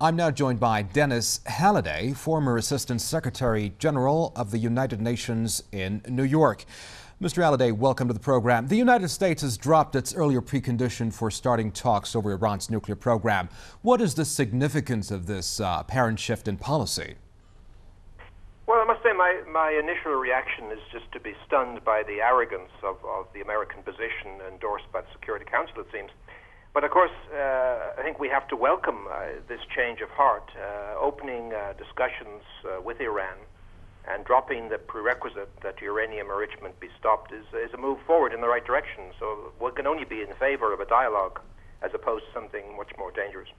I'm now joined by Denis Halliday, former Assistant Secretary General of the United Nations in New York. Mr. Halliday, welcome to the program. The United States has dropped its earlier precondition for starting talks over Iran's nuclear program. What is the significance of this apparent shift in policy? Well, I must say my initial reaction is just to be stunned by the arrogance of the American position endorsed by the Security Council, it seems. But of course, I think we have to welcome this change of heart, opening discussions with Iran and dropping the prerequisite that uranium enrichment be stopped is a move forward in the right direction. So we can only be in favor of a dialogue as opposed to something much more dangerous.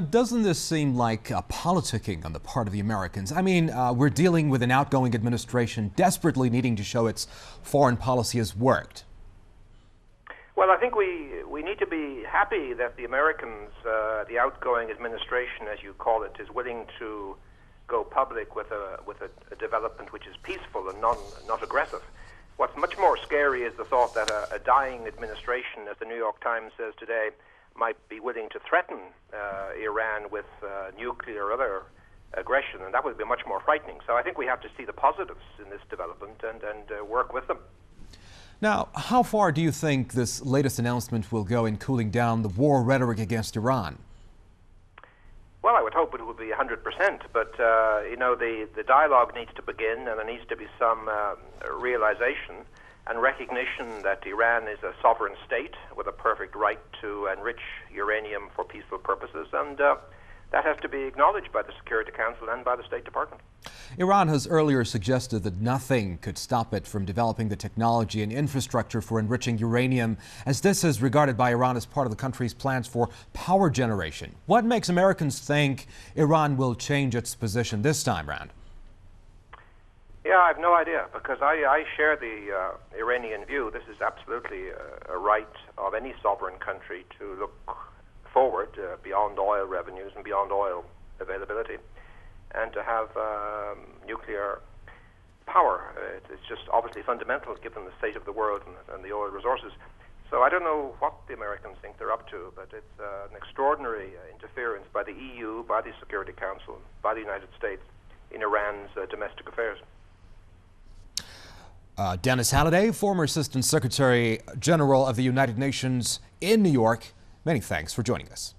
Doesn't this seem like politicking on the part of the Americans? I mean, we're dealing with an outgoing administration desperately needing to show its foreign policy has worked. Well, I think we need to be happy that the Americans, the outgoing administration, as you call it, is willing to go public with a development which is peaceful and not aggressive. What's much more scary is the thought that a dying administration, as the New York Times says today, might be willing to threaten Iran with nuclear or other aggression, and that would be much more frightening. So I think we have to see the positives in this development and work with them. Now, how far do you think this latest announcement will go in cooling down the war rhetoric against Iran? Well, I would hope it will be 100%, but the dialogue needs to begin, and there needs to be some realization and recognition that Iran is a sovereign state with a perfect right to enrich uranium for peaceful purposes, and that has to be acknowledged by the Security Council and by the State Department. Iran has earlier suggested that nothing could stop it from developing the technology and infrastructure for enriching uranium, as this is regarded by Iran as part of the country's plans for power generation. What makes Americans think Iran will change its position this time round? Yeah, I have no idea, because I share the Iranian view. This is absolutely a right of any sovereign country to look forward beyond oil revenues and beyond oil availability, and to have nuclear power. It's just obviously fundamental given the state of the world and the oil resources. So I don't know what the Americans think they're up to, but it's an extraordinary interference by the EU, by the Security Council, by the United States in Iran's domestic affairs. Denis Halliday, former Assistant Secretary General of the United Nations in New York, many thanks for joining us.